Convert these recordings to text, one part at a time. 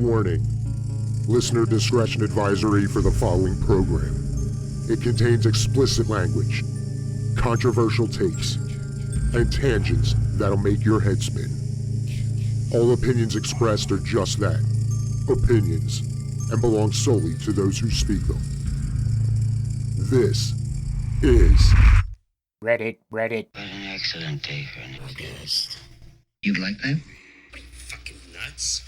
Warning. Listener discretion advisory for the following program. It contains explicit language, controversial takes, and tangents that'll make your head spin. All opinions expressed are just that, opinions, and belong solely to those who speak them. This is Reddit. What an excellent day for a new guest. You'd like that? Are you fucking nuts?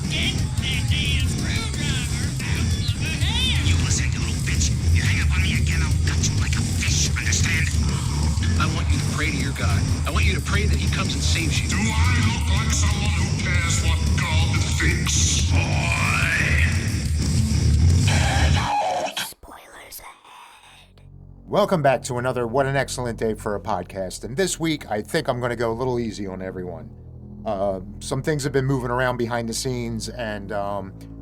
Get that damn screwdriver out of my hand! You listen, you little bitch. You hang up on me again, I'll gut you like a fish, understand? I want you to pray to your God. I want you to pray that he comes and saves you. Do I look like someone who cares what God thinks? Spoilers ahead. Welcome back to another What an Excellent Day for a Podcast. And this week, I think I'm going to go a little easy on everyone. Some things have been moving around behind the scenes, and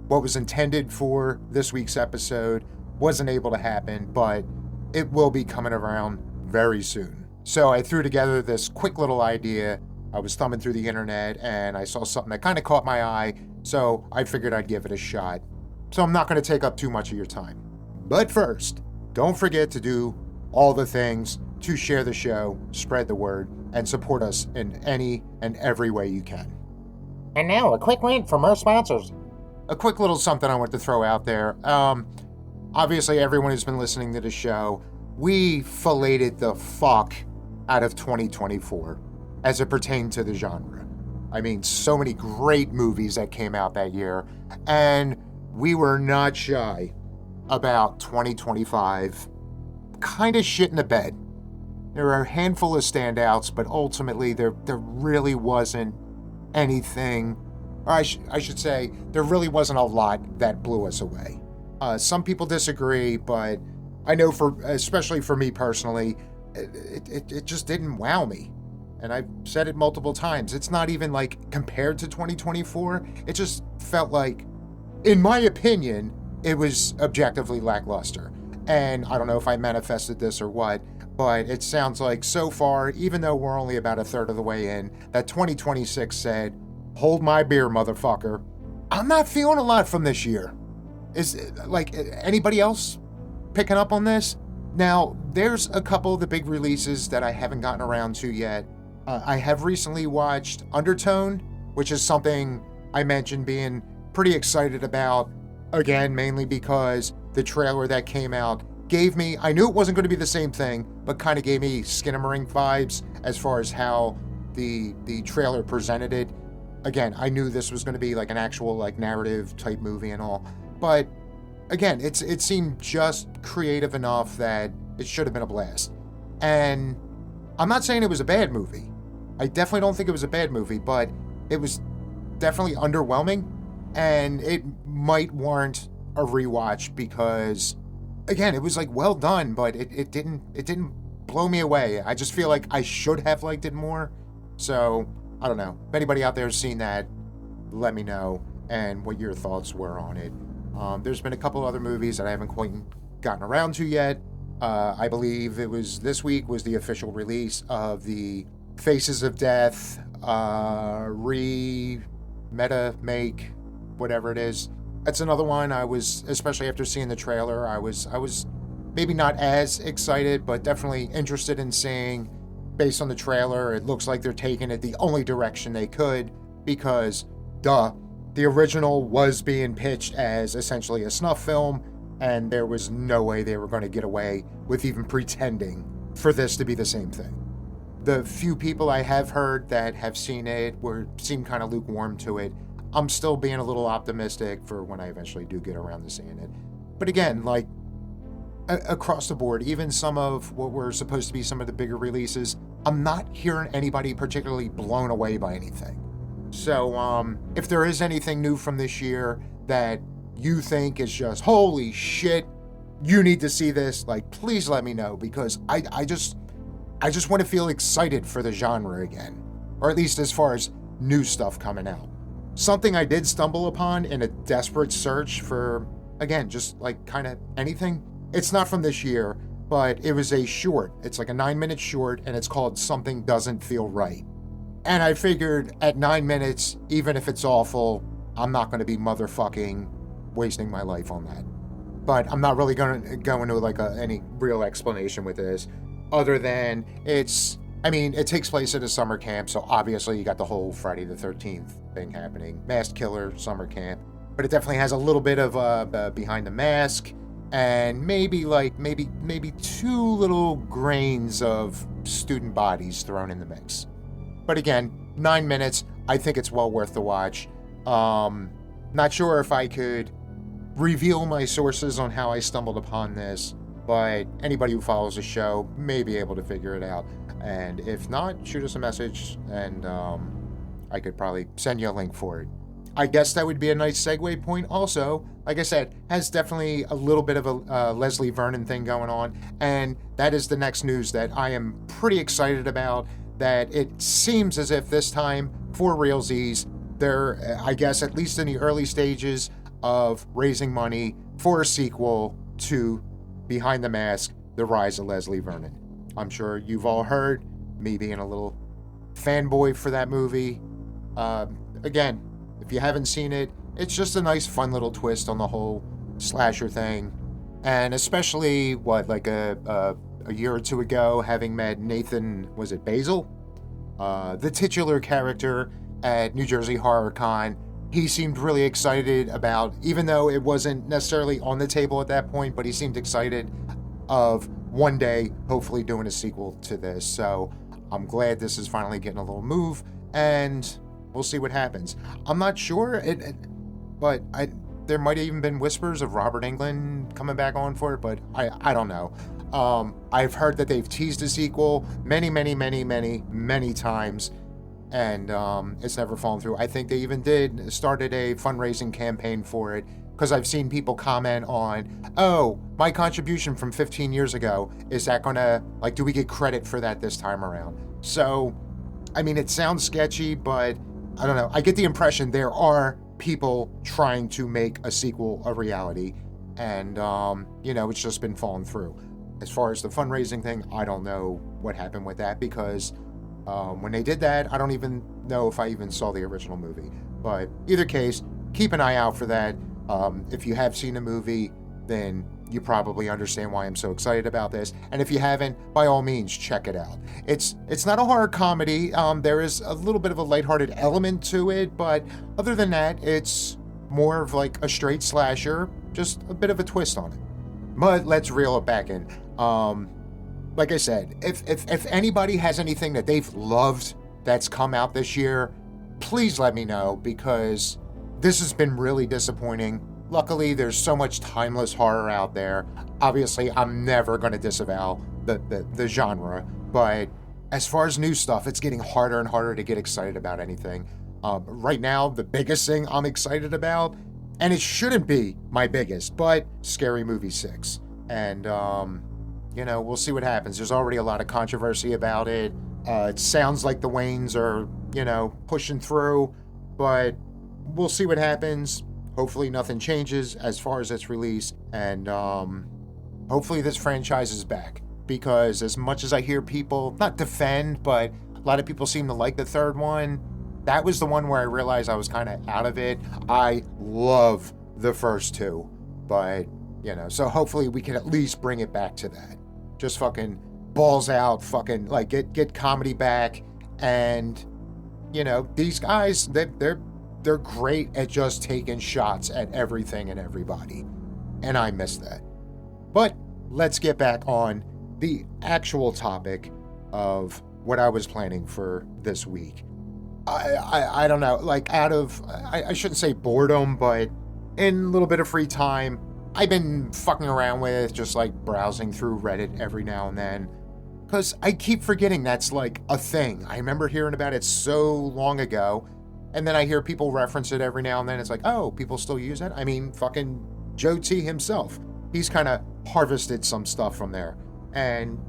what was intended for this week's episode wasn't able to happen, but it will be coming around very soon. So I threw together this quick little idea. I was thumbing through the internet, and I saw something that kind of caught my eye, so I figured I'd give it a shot. So I'm not going to take up too much of your time. But first, don't forget to do all the things to share the show, spread the word, and support us in any and every way you can. And now, a quick rant from our sponsors. A quick little something I want to throw out there. Obviously, everyone who's been listening to the show, we filleted the fuck out of 2024 as it pertained to the genre. I mean, so many great movies that came out that year, and we were not shy about 2025 kind of shit in the bed. There are a handful of standouts, but ultimately there really wasn't anything, or I should say, there really wasn't a lot that blew us away. Some people disagree, but I know especially for me personally, it just didn't wow me. And I've said it multiple times. It's not even like compared to 2024. It just felt like, in my opinion, it was objectively lackluster. And I don't know if I manifested this or what, but it sounds like so far, even though we're only about a third of the way in, that 2026 said, hold my beer, motherfucker. I'm not feeling a lot from this year. Is, like, anybody else picking up on this? Now, there's a couple of the big releases that I haven't gotten around to yet. I have recently watched Undertone, which is something I mentioned being pretty excited about, again, mainly because the trailer that came out gave me, I knew it wasn't going to be the same thing, but kind of gave me Skinamarink vibes as far as how the trailer presented it. Again, I knew this was going to be like an actual like narrative type movie and all, but again, it seemed just creative enough that it should have been a blast. And I'm not saying it was a bad movie. I definitely don't think it was a bad movie, but it was definitely underwhelming, and it might warrant a rewatch because, again, it was like well done, but it didn't blow me away. I just feel like I should have liked it more. So I don't know. If anybody out there has seen that, let me know and what your thoughts were on it. There's been a couple other movies that I haven't quite gotten around to yet. I believe it was this week was the official release of the Faces of Death make, whatever it is. That's another one I was, especially after seeing the trailer, I was maybe not as excited, but definitely interested in seeing. Based on the trailer, it looks like they're taking it the only direction they could because, the original was being pitched as essentially a snuff film, and there was no way they were going to get away with even pretending for this to be the same thing. The few people I have heard that have seen it seem kind of lukewarm to it. I'm still being a little optimistic for when I eventually do get around to seeing it. But again, like, across the board, even some of what were supposed to be some of the bigger releases, I'm not hearing anybody particularly blown away by anything. So, if there is anything new from this year that you think is just, holy shit, you need to see this, like, please let me know, because I just want to feel excited for the genre again, or at least as far as new stuff coming out. Something I did stumble upon in a desperate search for, again, just like kind of anything, It's not from this year, but it was a short. It's like a 9-minute short, and it's called Something Doesn't Feel Right. And I figured at 9 minutes, even if it's awful, I'm not going to be motherfucking wasting my life on that. But I'm not really going to go into like any real explanation with this, other than it takes place at a summer camp, so obviously you got the whole Friday the 13th thing happening. Masked killer, summer camp. But it definitely has a little bit of behind the mask, and maybe 2 little grains of student bodies thrown in the mix. But again, 9 minutes, I think it's well worth the watch. Not sure if I could reveal my sources on how I stumbled upon this, but anybody who follows the show may be able to figure it out. And if not, shoot us a message, and I could probably send you a link for it. I guess that would be a nice segue point also. Like I said, has definitely a little bit of a Leslie Vernon thing going on, and that is the next news that I am pretty excited about, that it seems as if this time, for realsies, they're, I guess, at least in the early stages of raising money for a sequel to Behind the Mask, The Rise of Leslie Vernon. I'm sure you've all heard, me being a little fanboy for that movie. Again, if you haven't seen it, it's just a nice, fun little twist on the whole slasher thing. And especially, a year or two ago, having met Nathan, was it Basil? The titular character at New Jersey Horror Con. He seemed really excited about, even though it wasn't necessarily on the table at that point, but he seemed excited of one day hopefully doing a sequel to this. So I'm glad this is finally getting a little move, and we'll see what happens. I'm not sure, but there might have even been whispers of Robert Englund coming back on for it, but I don't know. I've heard that they've teased a sequel many times, and it's never fallen through. I think they even started a fundraising campaign for it, because I've seen people comment on, oh, my contribution from 15 years ago, is that gonna, do we get credit for that this time around? So, it sounds sketchy, but I don't know. I get the impression there are people trying to make a sequel a reality, and, it's just been falling through. As far as the fundraising thing, I don't know what happened with that, because when they did that, I don't even know if I even saw the original movie. But either case, keep an eye out for that. If you have seen the movie, then you probably understand why I'm so excited about this. And if you haven't, by all means, check it out. It's not a horror comedy. There is a little bit of a lighthearted element to it, but other than that, it's more of like a straight slasher, just a bit of a twist on it. But let's reel it back in. Like I said, if anybody has anything that they've loved that's come out this year, please let me know, because this has been really disappointing. Luckily, there's so much timeless horror out there. Obviously, I'm never going to disavow the genre, but as far as new stuff, it's getting harder and harder to get excited about anything. Right now, the biggest thing I'm excited about, and it shouldn't be my biggest, but Scary Movie 6. And, we'll see what happens. There's already a lot of controversy about it. It sounds like the Waynes are, pushing through, but we'll see what happens. Hopefully nothing changes as far as its release, and hopefully this franchise is back, because as much as I hear people, not defend, but a lot of people seem to like the third one, that was the one where I realized I was kind of out of it. I love the first two, but, so hopefully we can at least bring it back to that. Just fucking balls out, fucking, get comedy back, and, these guys, they're great at just taking shots at everything and everybody. And I miss that. But let's get back on the actual topic of what I was planning for this week. I don't know, I shouldn't say boredom, but in a little bit of free time, I've been fucking around with just browsing through Reddit every now and then. Because I keep forgetting that's a thing. I remember hearing about it so long ago. And then I hear people reference it every now and then. It's oh, people still use it? Fucking Joe T himself. He's kind of harvested some stuff from there. And,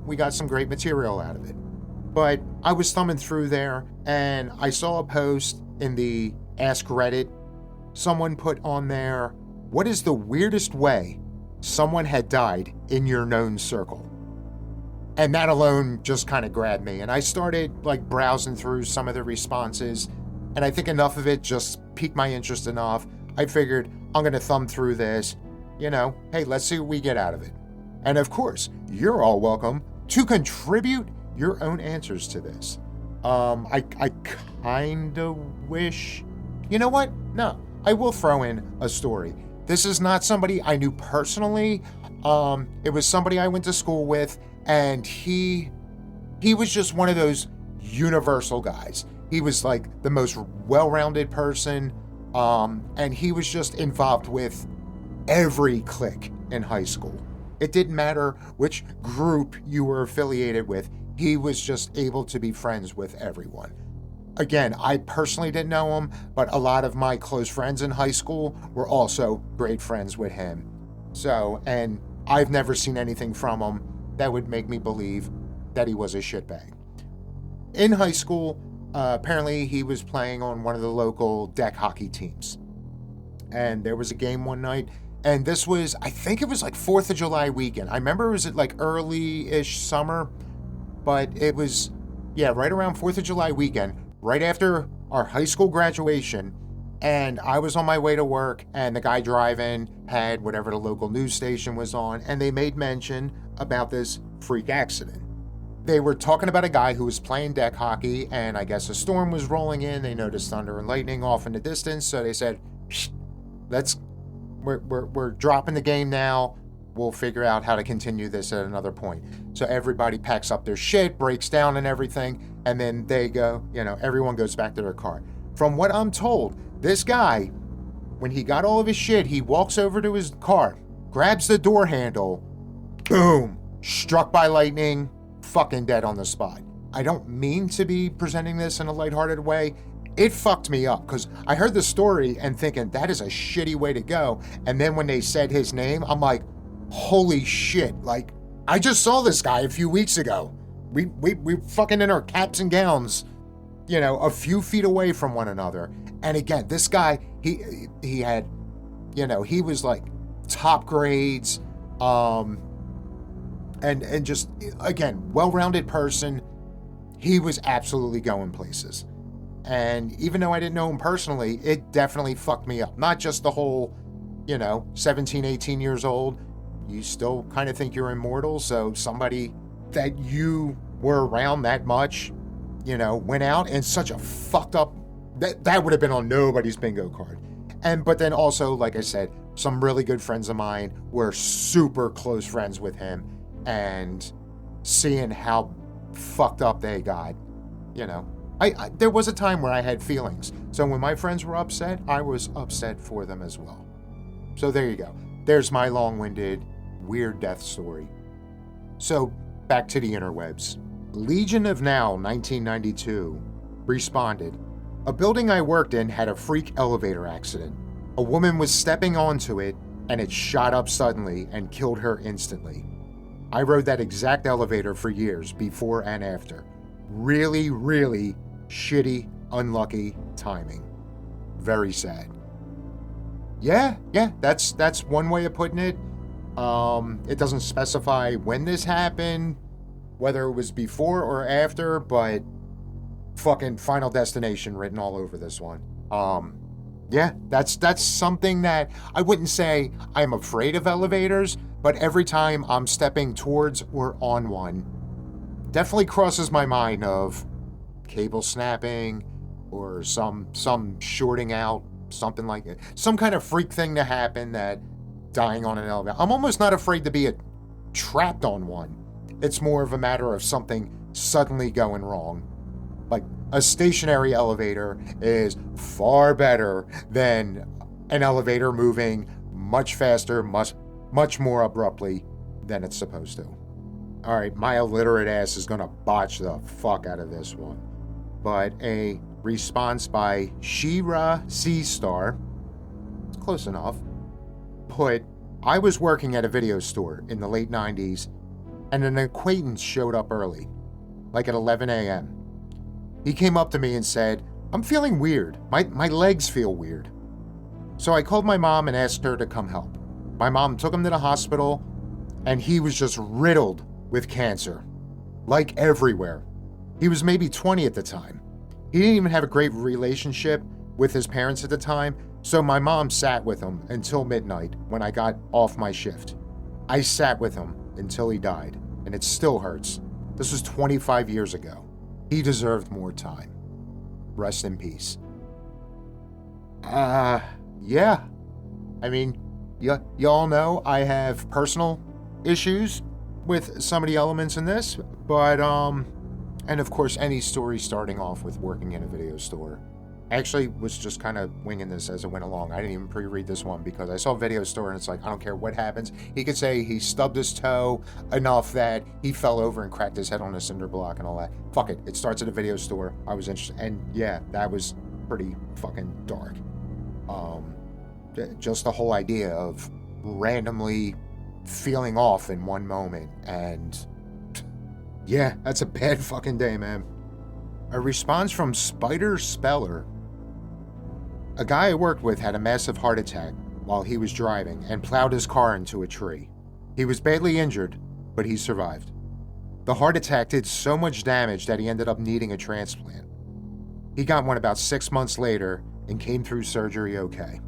we got some great material out of it. But I was thumbing through there, and I saw a post in the Ask Reddit. Someone put on there, what is the weirdest way someone had died in your known circle. And that alone just kind of grabbed me. And I started like browsing through some of the responses, and I think enough of it just piqued my interest enough. I figured I'm going to thumb through this, hey, let's see what we get out of it. And of course, you're all welcome to contribute your own answers to this. I kind of wish, you know what? No, I will throw in a story. This is not somebody I knew personally. It was somebody I went to school with, and he was just one of those universal guys. He was like the most well-rounded person, and he was just involved with every clique in high school. It didn't matter which group you were affiliated with. He was just able to be friends with everyone. Again, I personally didn't know him, but a lot of my close friends in high school were also great friends with him. So, and I've never seen anything from him that would make me believe that he was a shitbag. In high school, apparently he was playing on one of the local deck hockey teams. And there was a game one night, and this was, I think it was like 4th of July weekend. I remember it was like early-ish summer, but it was, right around 4th of July weekend, right after our high school graduation, and I was on my way to work, and the guy driving had whatever the local news station was on, and they made mention about this freak accident. They were talking about a guy who was playing deck hockey, and I guess a storm was rolling in. They noticed thunder and lightning off in the distance, so they said, we're dropping the game now. We'll figure out how to continue this at another point. So everybody packs up their shit, breaks down and everything, and then they go, everyone goes back to their car. From what I'm told, this guy, when he got all of his shit, he walks over to his car, grabs the door handle, boom, struck by lightning, fucking dead on the spot. I don't mean to be presenting this in a lighthearted way. It fucked me up because I heard the story and thinking that is a shitty way to go. And then when they said his name, I'm like, holy shit. Like, I just saw this guy a few weeks ago. We fucking in our caps and gowns, a few feet away from one another. And again, this guy, he had, he was like top grades, and just, again, well-rounded person. He was absolutely going places. And even though I didn't know him personally, it definitely fucked me up. Not just the whole, 17, 18 years old, you still kind of think you're immortal. So somebody that you were around that much, went out and such a fucked up, that would have been on nobody's bingo card. But then also, like I said, some really good friends of mine were super close friends with him, and seeing how fucked up they got, there was a time where I had feelings. So when my friends were upset, I was upset for them as well. So there you go. There's my long-winded, weird death story. So back to the interwebs. Legion of Now 1992 responded, a building I worked in had a freak elevator accident. A woman was stepping onto it, and it shot up suddenly and killed her instantly. I rode that exact elevator for years, before and after. Really, really shitty, unlucky timing. Very sad. Yeah, that's one way of putting it. It doesn't specify when this happened, whether it was before or after, but fucking Final Destination written all over this one. Yeah, that's something that I wouldn't say I'm afraid of elevators, but every time I'm stepping towards or on one, definitely crosses my mind of cable snapping or some shorting out, something like it. Some kind of freak thing to happen, that dying on an elevator. I'm almost not afraid to be trapped on one. It's more of a matter of something suddenly going wrong. Like, a stationary elevator is far better than an elevator moving much faster, much more abruptly than it's supposed to. All right, my illiterate ass is going to botch the fuck out of this one. But a response by Shira C-Star, it's close enough, put, I was working at a video store in the late 90s, and an acquaintance showed up early, like at 11 a.m. He came up to me and said, I'm feeling weird. My legs feel weird. So I called my mom and asked her to come help. My mom took him to the hospital, and he was just riddled with cancer. Like everywhere. He was maybe 20 at the time. He didn't even have a great relationship with his parents at the time, so my mom sat with him until midnight when I got off my shift. I sat with him until he died, and it still hurts. This was 25 years ago. He deserved more time. Rest in peace. Yeah. I mean, y'all know I have personal issues with some of the elements in this, but, and of course, any story starting off with working in a video store. I actually was just kind of winging this as it went along. I didn't even pre-read this one because I saw video store and it's like, I don't care what happens. He could say he stubbed his toe enough that he fell over and cracked his head on a cinder block and all that. Fuck it. It starts at a video store. I was interested. And yeah, that was pretty fucking dark. Just the whole idea of randomly feeling off in one moment. And yeah, that's a bad fucking day, man. A response from Spider Speller. A guy I worked with had a massive heart attack while he was driving and plowed his car into a tree. He was badly injured, but he survived. The heart attack did so much damage that he ended up needing a transplant. He got one about 6 months later and came through surgery okay.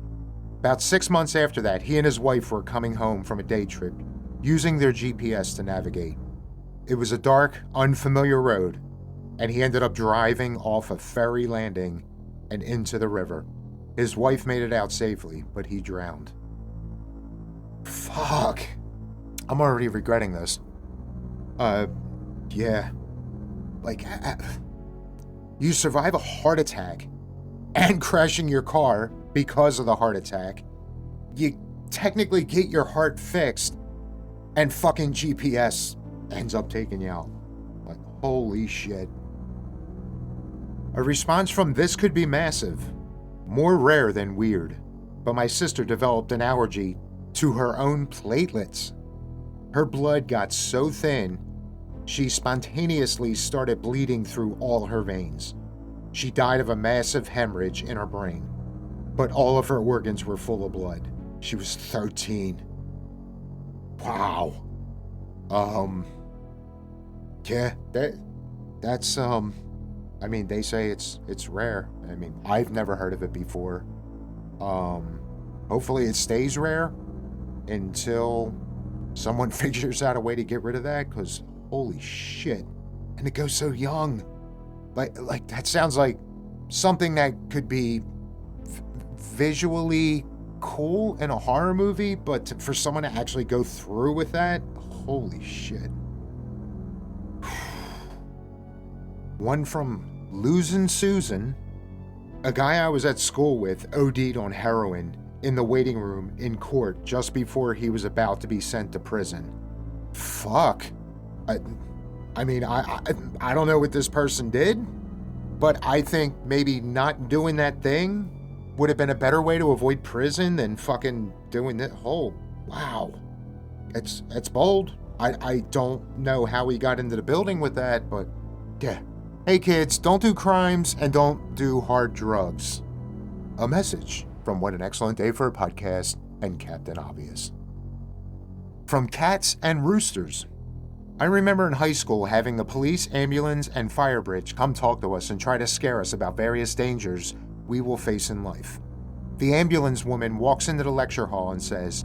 About 6 months after that, he and his wife were coming home from a day trip, using their GPS to navigate. It was a dark, unfamiliar road, and he ended up driving off a ferry landing and into the river. His wife made it out safely, but he drowned. Fuck. I'm already regretting this. Yeah. Like, you survive a heart attack and crashing your car because of the heart attack. You technically get your heart fixed, and fucking GPS ends up taking you out. Like, holy shit. A response from This Could Be Massive. More rare than weird, but my sister developed an allergy to her own platelets. Her blood got so thin, she spontaneously started bleeding through all her veins. She died of a massive hemorrhage in her brain, but all of her organs were full of blood. She was 13. Wow. Yeah, that's I mean, they say it's rare. I mean, I've never heard of it before. Hopefully it stays rare until someone figures out a way to get rid of that, because holy shit. And it goes so young. Like that sounds like something that could be visually cool in a horror movie, but for someone to actually go through with that, holy shit. One from Losing Susan. A guy I was at school with OD'd on heroin in the waiting room in court just before he was about to be sent to prison. Fuck. I mean, I don't know what this person did, but I think maybe not doing that thing would have been a better way to avoid prison than fucking doing that. Oh, wow. It's bold. I don't know how he got into the building with that, but yeah. Hey kids, don't do crimes and don't do hard drugs. A message from What an Excellent Day for a Podcast and Captain Obvious. From Cats and Roosters. I remember in high school having the police, ambulance, and fire bridge come talk to us and try to scare us about various dangers we will face in life. The ambulance woman walks into the lecture hall and says,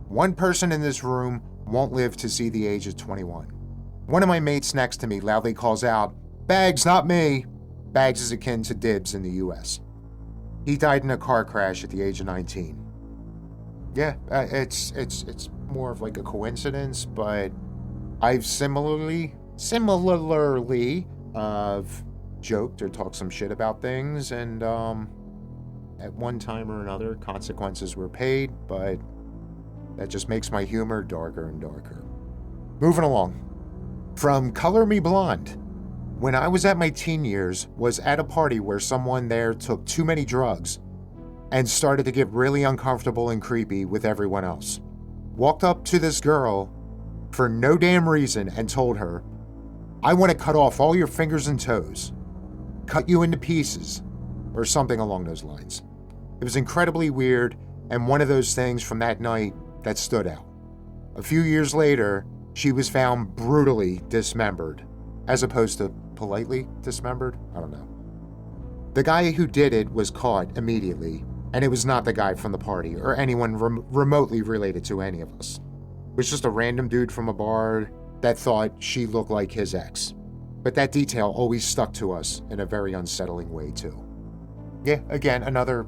"One person in this room won't live to see the age of 21. One of my mates next to me loudly calls out, "Bags, not me." Bags is akin to dibs in the US. He died in a car crash at the age of 19. Yeah, it's more of like a coincidence, but I've similarly joked or talked some shit about things, and at one time or another, consequences were paid, but that just makes my humor darker and darker. Moving along. From Color Me Blonde. When I was at my teen years, was at a party where someone there took too many drugs and started to get really uncomfortable and creepy with everyone else. Walked up to this girl for no damn reason and told her, "I want to cut off all your fingers and toes, cut you into pieces," or something along those lines. It was incredibly weird, and one of those things from that night that stood out. A few years later, she was found brutally dismembered, as opposed to politely dismembered. I don't know. The guy who did it was caught immediately, and it was not the guy from the party or anyone remotely related to any of us. It was just a random dude from a bar that thought she looked like his ex. But that detail always stuck to us in a very unsettling way, too. Yeah, again, another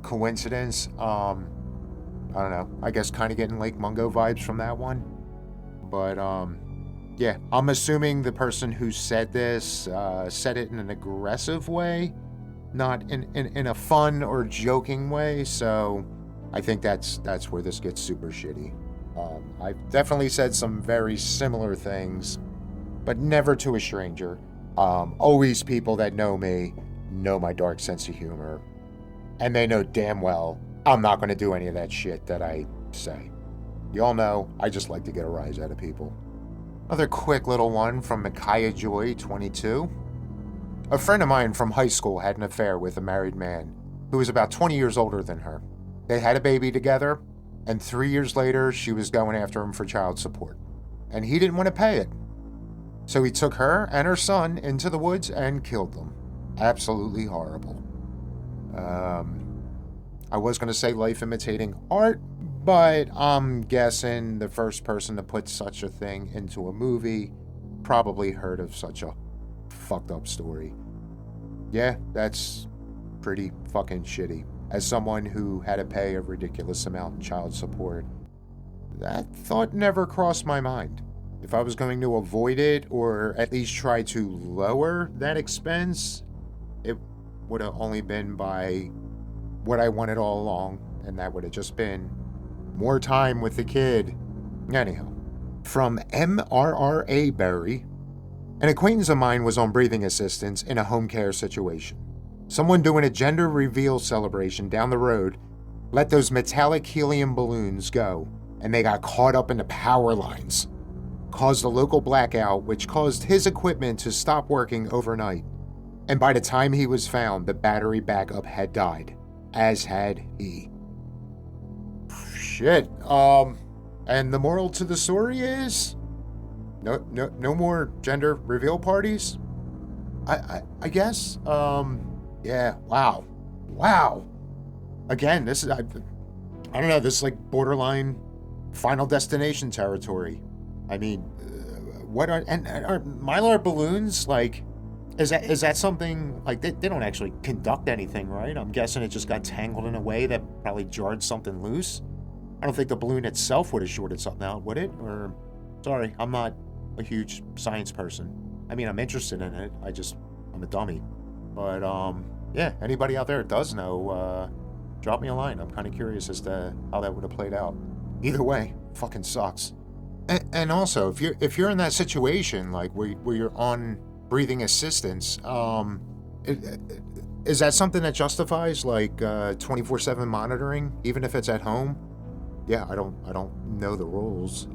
coincidence. I don't know. I guess kind of getting Lake Mungo vibes from that one. But, yeah, I'm assuming the person who said this said it in an aggressive way, not in a fun or joking way. So I think that's where this gets super shitty. I've definitely said some very similar things, but never to a stranger. Always people that know me know my dark sense of humor, and they know damn well I'm not going to do any of that shit that I say. Y'all know I just like to get a rise out of people. Another quick little one from Micaiah Joy, 22. A friend of mine from high school had an affair with a married man who was about 20 years older than her. They had a baby together, and 3 years later, she was going after him for child support. And he didn't want to pay it. So he took her and her son into the woods and killed them. Absolutely horrible. I was going to say life imitating art, but I'm guessing the first person to put such a thing into a movie probably heard of such a fucked up story. Yeah, that's pretty fucking shitty. As someone who had to pay a ridiculous amount in child support, that thought never crossed my mind. If I was going to avoid it or at least try to lower that expense, it would have only been by what I wanted all along, and that would have just been more time with the kid. Anyhow, from MRRA Berry, an acquaintance of mine was on breathing assistance in a home care situation. Someone doing a gender reveal celebration down the road let those metallic helium balloons go, and they got caught up in the power lines. Caused a local blackout, which caused his equipment to stop working overnight. And by the time he was found, the battery backup had died, as had he. Shit. And the moral to the story is no more gender reveal parties. I guess. Yeah. Wow. Again, this is I don't know. This is like borderline Final Destination territory. I mean, what are Mylar balloons like? Is that something like they don't actually conduct anything, right? I'm guessing it just got tangled in a way that probably jarred something loose. I don't think the balloon itself would have shorted something out, would it? Or, sorry, I'm not a huge science person. I mean, I'm interested in it. I'm a dummy. But yeah, anybody out there does know, drop me a line. I'm kind of curious as to how that would have played out. Either way, fucking sucks. And also, if you're in that situation, like where you're on breathing assistance, is that something that justifies like 24/7 monitoring, even if it's at home? Yeah, I don't know the rules.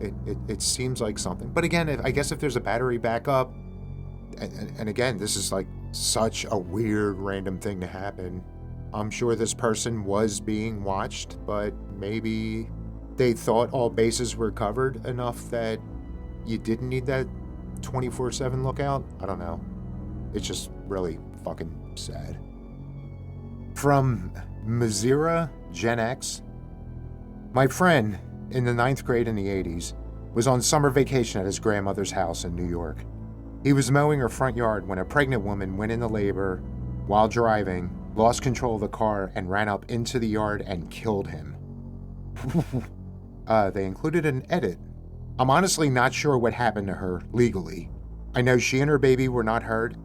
It seems like something, but again, I guess if there's a battery backup, and again, this is like such a weird random thing to happen. I'm sure this person was being watched, but maybe they thought all bases were covered enough that you didn't need that 24/7 lookout. I don't know. It's just really fucking sad. From Mazira Gen X. My friend, in the 9th grade in the 80s, was on summer vacation at his grandmother's house in New York. He was mowing her front yard when a pregnant woman went into labor while driving, lost control of the car, and ran up into the yard and killed him. They included an edit. I'm honestly not sure what happened to her legally. I know she and her baby were not hurt.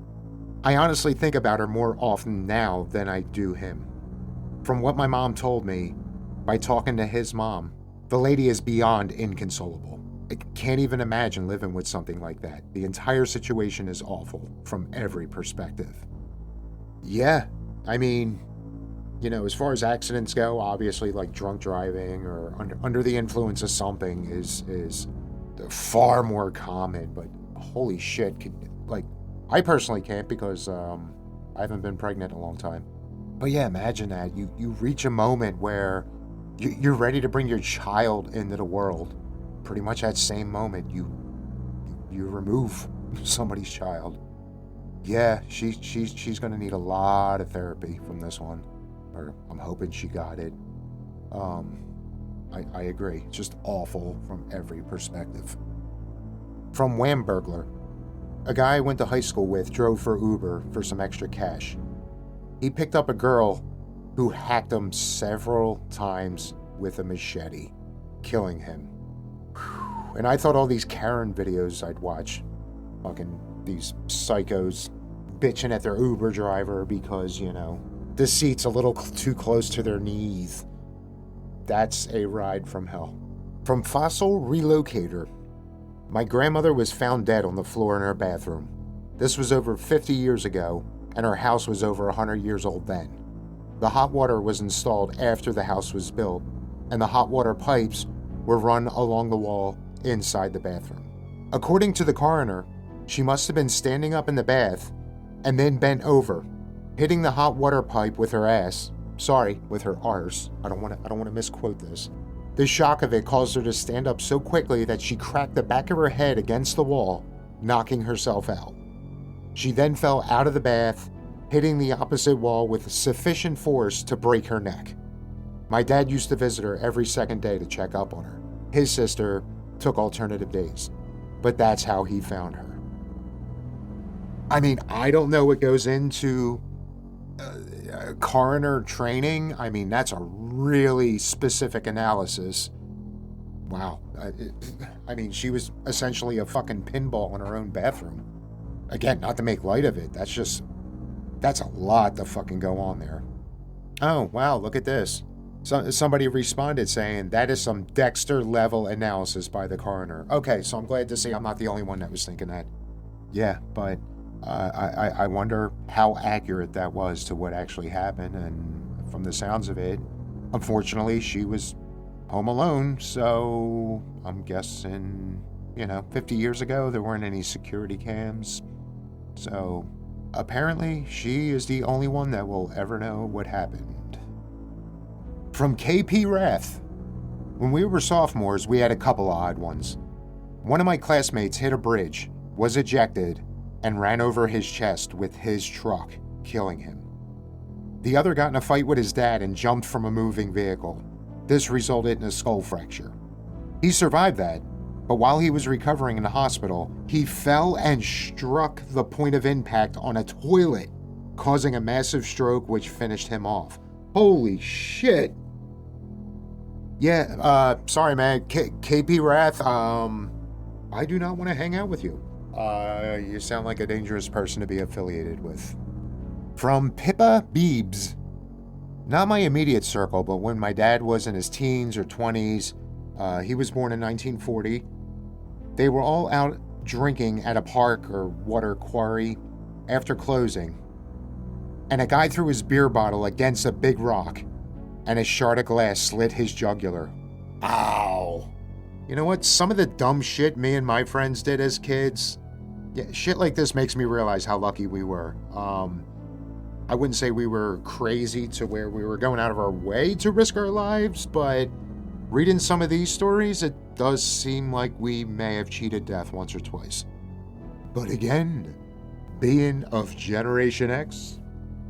I honestly think about her more often now than I do him. From what my mom told me, by talking to his mom, the lady is beyond inconsolable. I can't even imagine living with something like that. The entire situation is awful from every perspective. Yeah, I mean, you know, as far as accidents go, obviously like drunk driving or under the influence of something is far more common, but holy shit, I personally can't because I haven't been pregnant in a long time. But yeah, imagine that. You reach a moment where You're ready to bring your child into the world. Pretty much that same moment, you remove somebody's child. Yeah, she's gonna need a lot of therapy from this one. Or I'm hoping she got it. I agree. It's just awful from every perspective. From Wham Burglar. A guy I went to high school with drove for Uber for some extra cash. He picked up a girl who hacked him several times with a machete, killing him. And I thought all these Karen videos I'd watch, fucking these psychos bitching at their Uber driver because, the seat's a little too close to their knees. That's a ride from hell. From Fossil Relocator. My grandmother was found dead on the floor in her bathroom. This was over 50 years ago, and her house was over 100 years old then. The hot water was installed after the house was built, and the hot water pipes were run along the wall inside the bathroom. According to the coroner, she must have been standing up in the bath and then bent over, hitting the hot water pipe with her ass. Sorry, with her arse. I don't want to misquote this. The shock of it caused her to stand up so quickly that she cracked the back of her head against the wall, knocking herself out. She then fell out of the bath, hitting the opposite wall with sufficient force to break her neck. My dad used to visit her every second day to check up on her. His sister took alternative days, but that's how he found her. I mean, I don't know what goes into coroner training. I mean, that's a really specific analysis. Wow. I mean, she was essentially a fucking pinball in her own bathroom. Again, not to make light of it. That's a lot to fucking go on there. Oh, wow, look at this. Somebody responded saying, that is some Dexter-level analysis by the coroner. Okay, so I'm glad to see I'm not the only one that was thinking that. Yeah, but I wonder how accurate that was to what actually happened, and from the sounds of it, unfortunately, she was home alone, so I'm guessing, 50 years ago, there weren't any security cams, so apparently, she is the only one that will ever know what happened. From KP Wrath. When we were sophomores, we had a couple odd ones. One of my classmates hit a bridge, was ejected, and ran over his chest with his truck, killing him. The other got in a fight with his dad and jumped from a moving vehicle. This resulted in a skull fracture. He survived that, but while he was recovering in the hospital, he fell and struck the point of impact on a toilet, causing a massive stroke which finished him off. Holy shit. Yeah, sorry man, KP Wrath, I do not want to hang out with you. You sound like a dangerous person to be affiliated with. From Pippa Beebs. Not my immediate circle, but when my dad was in his teens or 20s, he was born in 1940, they were all out drinking at a park or water quarry after closing, and a guy threw his beer bottle against a big rock, and a shard of glass slit his jugular. Ow! You know what? Some of the dumb shit me and my friends did as kids, shit like this makes me realize how lucky we were. I wouldn't say we were crazy to where we were going out of our way to risk our lives, but reading some of these stories, it does seem like we may have cheated death once or twice. But again, being of Generation X,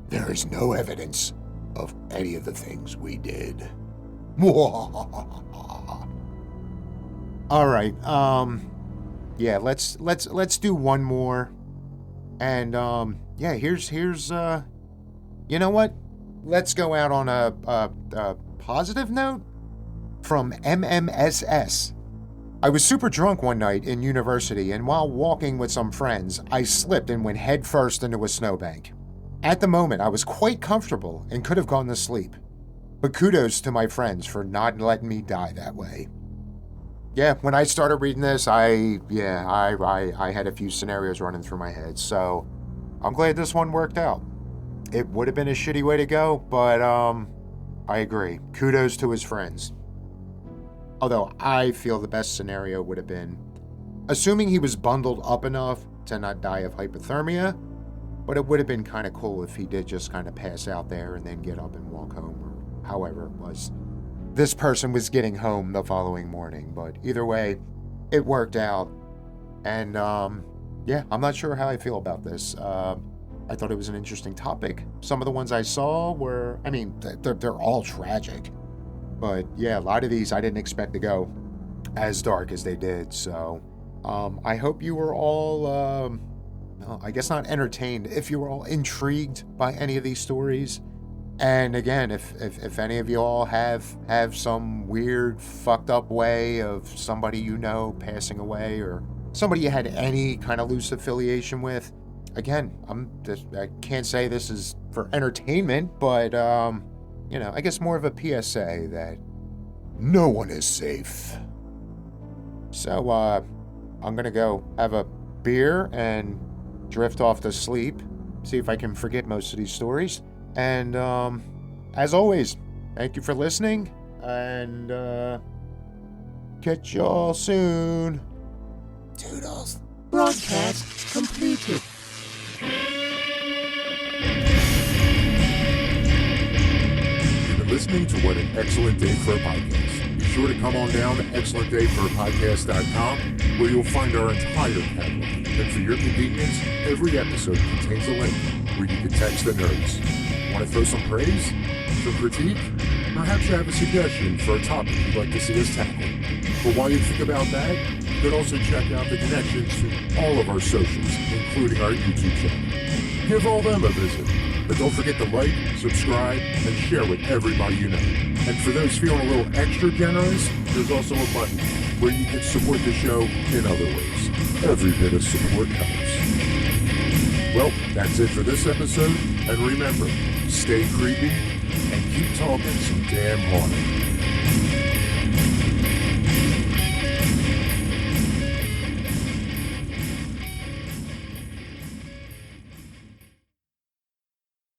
there is no evidence of any of the things we did. All right, yeah, let's do one more, and yeah, here's you know what? Let's go out on a positive note. From MMSS. I was super drunk one night in university, and while walking with some friends, I slipped and went headfirst into a snowbank. At the moment, I was quite comfortable and could have gone to sleep. But kudos to my friends for not letting me die that way. Yeah, when I started reading this, I had a few scenarios running through my head, so I'm glad this one worked out. It would have been a shitty way to go, but I agree. Kudos to his friends. Although I feel the best scenario would have been, assuming he was bundled up enough to not die of hypothermia, but it would have been kind of cool if he did just kind of pass out there and then get up and walk home, or however it was. this person was getting home the following morning. But either way, it worked out. And yeah, I'm not sure how I feel about this. I thought it was an interesting topic. Some of the ones I saw were, I mean, they're all tragic. But yeah, a lot of these I didn't expect to go as dark as they did. So I hope you were all, I guess not entertained, if you were all intrigued by any of these stories. And again, if any of you all have some weird, fucked up way of somebody you know passing away, or somebody you had any kind of loose affiliation with, again, I can't say this is for entertainment, but I guess more of a PSA that no one is safe. So I'm gonna go have a beer and drift off to sleep, see if I can forget most of these stories. And as always, thank you for listening, and catch y'all soon. Toodles. Broadcast completed. You've been listening to What an Excellent Day for a Podcast. Be sure to come on down to excellentdayforapodcast.com, where you'll find our entire catalog. And for your convenience, every episode contains a link where you can text the nerds. Want to throw some praise? Some critique? Perhaps you have a suggestion for a topic you'd like to see us tackle. But while you think about that, you can also check out the connections to all of our socials, including our YouTube channel. Give all them a visit. But don't forget to like, subscribe, and share with everybody you know. And for those feeling a little extra generous, there's also a button where you can support the show in other ways. Every bit of support helps. Well, that's it for this episode. And remember, stay creepy and keep talking some damn haunted.